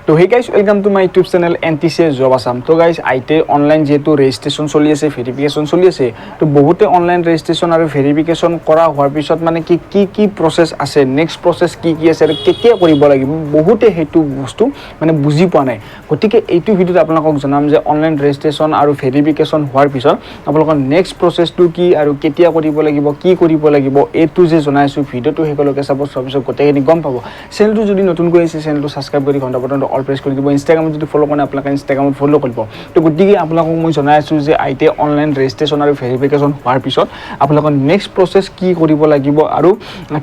তো hey guys, welcome to my YouTube channel NTCS Job Assam. তো guys, ITI online যেহেতু registration চলি আছে, verification চলি আছে, তো বহুতে online registration আৰু verification কৰা হোৱাৰ পিছত মানে কি process আছে, next process কি আছে আৰু কেতিয়া কৰিব লাগিব, বহুতে হেতু বস্তু মানে বুজি পোৱা নাই। গতিকে এইটো ভিডিওত আপোনালোকক জনাম যে online registration আৰু verification হোৱাৰ পিছত আপোনালোকৰ next process টো কি আৰু কেতিয়া কৰিব লাগিব, কি কৰিব লাগিব, এইটো যে জনাইছো ভিডিওটো হেকলৈকে চাব, সবসব গোটেইখিনি গম পাব। চেনেলটো যদি নতুনকৈ আছে চেনেলটো সাবস্ক্ৰাইব কৰি ঘণ্টা বটনটো অল প্ৰেছ কৰি দিব। ইনষ্টাগ্ৰামত যদি ফলো কৰে আপোনালোকে ইনষ্টাগ্ৰামত ফলো কৰিব। তো গতিকে আপোনালোকক মই জনাই আছো যে ITI অনলাইন ৰেজিষ্ট্ৰেচন আৰু ভেৰিফিকেশ্যন হোৱাৰ পিছত আপোনালোকৰ নেক্সট প্ৰচেছ কি কৰিব লাগিব আৰু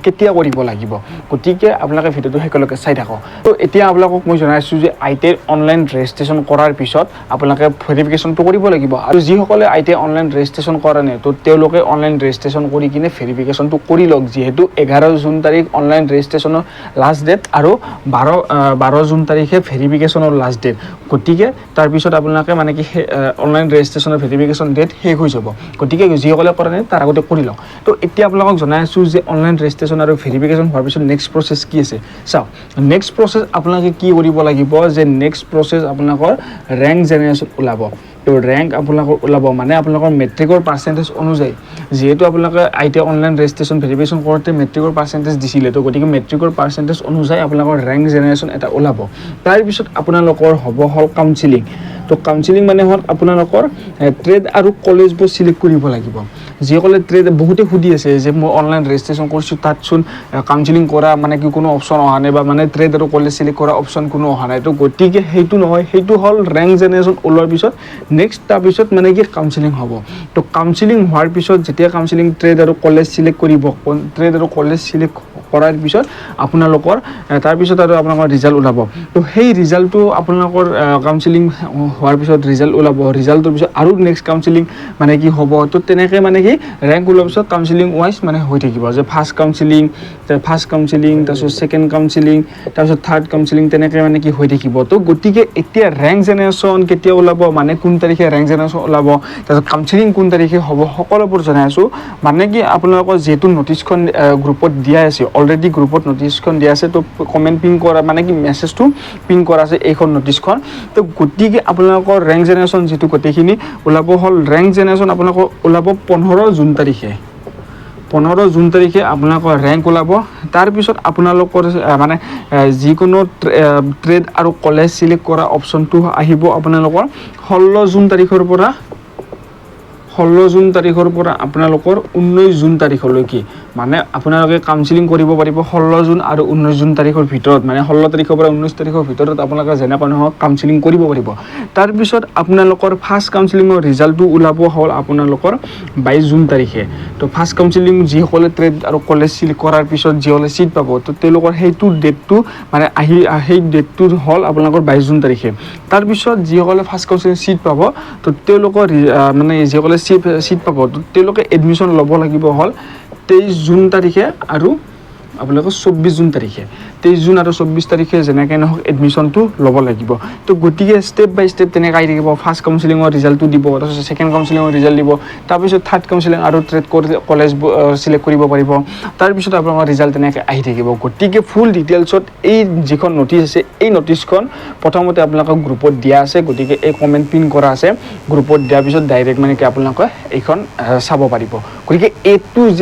কেতিয়া কৰিব লাগিব। গতিকে আপোনালোকে ভিডিওটো হেকলৈকে চাই থাকক। তো এতিয়া আপোনালোকক মই জনাই আছো যে ITI অনলাইন ৰেজিষ্ট্ৰেচন কৰাৰ পিছত আপোনালোকে ভেৰিফিকেশ্যনটো কৰিব লাগিব। আৰু যিসকলে ITI অনলাইন ৰেজিষ্ট্ৰেচন কৰা নাই তো তেওঁলোকে অনলাইন ৰেজিষ্ট্ৰেচন কৰি কিনে ভেৰিফিকেশ্যনটো কৰি লওক। যেহেতু 11 জুন তাৰিখ অনলাইন ৰেজিষ্ট্ৰেচনৰ লাষ্ট ডেট আৰু 12 জুন তাৰিখে ভেৰিফিকেশ্যনৰ লাষ্ট ডেট। গতিকে তাৰ পিছত আপোনালোকে মানে কি অনলাইন ৰেজিষ্ট্ৰেচনৰ ভেৰিফিকেশ্যন ডেট শেষ হৈ যাব। গতিকে যিসকলে কৰা নাই তাৰ আগতে কৰি লওক। তো এতিয়া আপোনালোকক জনাই আছো যে অনলাইন ৰেজিষ্ট্ৰেচন আৰু ভেৰিফিকেশ্যন হোৱাৰ পিছত নেক্সট প্ৰচেছ কি আছে। চাওক, নেক্সট প্ৰচেছ আপোনালোকে কি কৰিব লাগিব যে নেক্সট প্ৰচেছ আপোনালোকৰ ৰেংক জেনেৰেশ্যন ওলাব। তো ৰেংক আপোনালোকৰ ওলাব মানে আপোনালোকৰ মেট্ৰিকৰ পাৰ্চেণ্টেজ অনুযায়ী, যেহেতু আপোনালোকে ITI অনলাইন ৰেজিষ্ট্ৰেচন ভেৰিফিকেশ্যন কৰোঁতে মেট্ৰিকৰ পাৰ্চেণ্টেজ দিছিলে, তো গতিকে মেট্ৰিকৰ পাৰ্চেণ্টেজ অনুযায়ী আপোনালোকৰ ৰেংক জেনেৰেশ্যন এটা ওলাব। তাৰপিছত আপোনালোকৰ হ'ব হ'ল কাউন্সেলিং। তো কাউন্সেলিং মানে হ'ল আপোনালোকৰ ট্ৰেড আৰু কলেজবোৰ চিলেক্ট কৰিব লাগিব। যিসকলে ট্ৰেড বহুতে সুধি আছে যে মই অনলাইন ৰেজিষ্ট্ৰেচন কৰিছোঁ তাতচোন কাউন্সেলিং কৰা মানে কি কোনো অপশ্যন অহা নাই বা মানে ট্ৰেড আৰু কলেজ চিলেক্ট কৰা অপশ্যন কোনো অহা নাই। তো গতিকে সেইটো নহয়, সেইটো হ'ল ৰেংক জেনেৰেশ্যন ওলোৱাৰ পিছত নেক্সট তাৰপিছত মানে কি কাউন্সেলিং হ'ব। তো কাউন্সেলিং হোৱাৰ পিছত যেতিয়া কাউন্সেলিং ট্ৰেড আৰু কলেজ চিলেক্ট কৰিব, ট্ৰেড আৰু কলেজ চিলেক্ট কৰাৰ পিছত আপোনালোকৰ তাৰপিছত আৰু আপোনালোকৰ ৰিজাল্ট ওলাব। তো সেই ৰিজাল্টটো আপোনালোকৰ কাউন্সেলিং হোৱাৰ পিছত ৰিজাল্ট ওলাব। ৰিজাল্টৰ পিছত আৰু নেক্সট কাউন্সেলিং মানে কি হ'ব। তো তেনেকৈ মানে কি ৰেংক ওলোৱাৰ পিছত কাউন্সেলিং ৱাইজ মানে হৈ থাকিব যে ফাৰ্ষ্ট কাউন্সেলিং, তাৰপিছত ছেকেণ্ড কাউন্সেলিং, তাৰপিছত থাৰ্ড কাউন্সেলিং, তেনেকৈ মানে কি হৈ থাকিব। তো গতিকে এতিয়া ৰেংক জেনেৰেশ্যন কেতিয়া ওলাব, মানে কোন তাৰিখে ৰেংক জেনেৰেশ্যন ওলাব, তাৰপিছত কাউন্সেলিং কোন তাৰিখে হ'ব, সকলোবোৰ জনাই আছোঁ। মানে কি আপোনালোকৰ যিহেতু নটিছখন গ্ৰুপত দিয়া আছে, অলৰেডি গ্ৰুপত নটিছখন দিয়া আছে, তো কমেণ্ট পিন কৰা মানে কি মেছেজটো পিন কৰা আছে এইখন নটিছখন। তো গতিকে আপোনালোকৰ ৰেংক জেনেৰেশ্যন যিটো গোটেইখিনি ওলাব হ'ল, ৰেংক জেনেৰেশ্যন আপোনালোকৰ ওলাব 15 জুন তাৰিখে। 15 জুন তাৰিখে আপোনালোকৰ ৰেংক ওলাব। তাৰপিছত আপোনালোকৰ মানে যিকোনো ট্ৰেড আৰু কলেজ চিলেক্ট কৰা অপশ্যনটো আহিব আপোনালোকৰ 16 জুন তাৰিখৰ পৰা আপোনালোকৰ 19 জুন তাৰিখলৈকে। মানে আপোনালোকে কাউন্সেলিং কৰিব পাৰিব 16 জুন আৰু 19 জুন তাৰিখৰ ভিতৰত, মানে 16 তাৰিখৰ পৰা 19 তাৰিখৰ ভিতৰত আপোনালোকে যেনেকৈ নহওক কাউন্সেলিং কৰিব পাৰিব। তাৰপিছত আপোনালোকৰ ফাৰ্ষ্ট কাউন্সেলিঙৰ ৰিজাল্টটো ওলাব হ'ল আপোনালোকৰ 22 জুন তাৰিখে। তো ফাৰ্ষ্ট কাউন্সেলিং যিসকলে ট্ৰেড আৰু কলেজ চিলেক্ট কৰাৰ পিছত যিসকলে ছিট পাব, তো তেওঁলোকৰ সেইটো ডেটটো মানে সেই ডেটটো হ'ল আপোনালোকৰ 22 জুন তাৰিখে। তাৰপিছত যিসকলে ফাৰ্ষ্ট কাউন্সেলিং ছিট পাব, তো তেওঁলোকৰ মানে যিসকলে ছিট পাব, তো তেওঁলোকে এডমিশ্যন ল'ব লাগিব হ'ল 23 জুন তাৰিখে আৰু আপোনালোকৰ 24 জুন তাৰিখে। 23 জুন আৰু 24 তাৰিখে যেনেকৈ নহওক এডমিশ্যনটো ল'ব লাগিব। তো গতিকে ষ্টেপ বাই ষ্টেপ তেনেকৈ আহি থাকিব। ফাৰ্ষ্ট কাউন্সেলিঙৰ ৰিজাল্টটো দিব, তাৰপিছত ছেকেণ্ড কাউন্সেলিঙৰ ৰিজাল্ট দিব, তাৰপিছত থাৰ্ড কাউন্সেলিং আৰু ট্ৰেড কলেজ চিলেক্ট কৰিব পাৰিব। তাৰপিছত আপোনালোকৰ ৰিজাল্ট তেনেকৈ আহি থাকিব। গতিকে ফুল ডিটেইলছত এই যিখন নটিছ আছে, এই নটিছখন প্ৰথমতে আপোনালোকক গ্ৰুপত দিয়া আছে। গতিকে এই কমেণ্ট পিন কৰা আছে, গ্ৰুপত দিয়াৰ পিছত ডাইৰেক্ট মানে কি আপোনালোকে এইখন চাব পাৰিব। গতিকে A to Z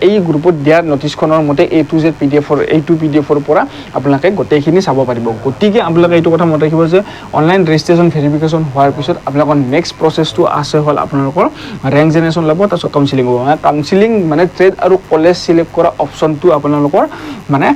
এই গ্ৰুপত দিয়া নটিছখনৰ মতে A to Z PDF-ৰ পৰা আপোনালোকে গোটেইখিনি চাব পাৰিব। গতিকে আপোনালোকে এইটো কথা মনত ৰাখিব যে অনলাইন ৰেজিষ্ট্ৰেশ্যন ভেৰিফিকেশ্যন হোৱাৰ পিছত আপোনালোকৰ নেক্সট প্ৰচেছটো আছে হ'ল আপোনালোকৰ ৰেংক জেনেৰেশ্যন ল'ব, তাৰপিছত কাউন্সেলিং হ'ব। কাউন্সেলিং মানে ট্ৰেড আৰু কলেজ চিলেক্ট কৰা অপশ্যনটো আপোনালোকৰ মানে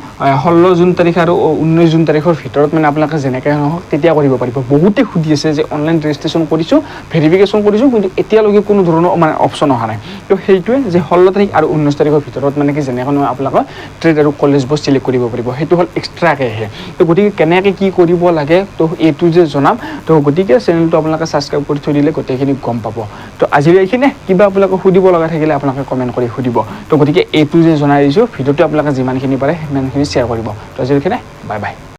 16 জুন তাৰিখ আৰু 19 জুন তাৰিখৰ ভিতৰত মানে আপোনালোকে যেনেকৈ নহওক তেতিয়া কৰিব পাৰিব। বহুতে সুধি আছে যে অনলাইন ৰেজিষ্ট্ৰেশ্যন কৰিছোঁ, ভেৰিফিকেশ্যন কৰিছোঁ, কিন্তু এতিয়ালৈকে কোনো ধৰণৰ মানে অপশ্যন অহা নাই। তো সেইটোৱে যে 16 তাৰিখ আৰু 19 তাৰিখৰ ভিতৰত মানে কি যেনেকৈ নহয় আপোনালোকৰ ট্ৰেড আৰু কলেজবোৰ চিলেক্ট কৰিব পাৰিব। সেইটো হ'ল এক্সট্ৰাকৈ আহে। তো গতিকে কেনেকৈ কি কৰিব লাগে তো এইটো যে জনাম। তো গতিকে চেনেলটো আপোনালোকে ছাবস্ক্ৰাইব কৰি থৈ দিলে গোটেইখিনি গম পাব। তো আজিলৈ এইখিনি, কিবা আপোনালোকে সুধিব লগা থাকিলে আপোনালোকে কমেণ্ট কৰি সুধিব। তো গতিকে এইটো যে জনাই দিছোঁ, ভিডিঅ'টো আপোনালোকে যিমানখিনি পাৰে সিমানখিনি শ্বেয়াৰ কৰিব। তো আজিলৈকে বাই বাই।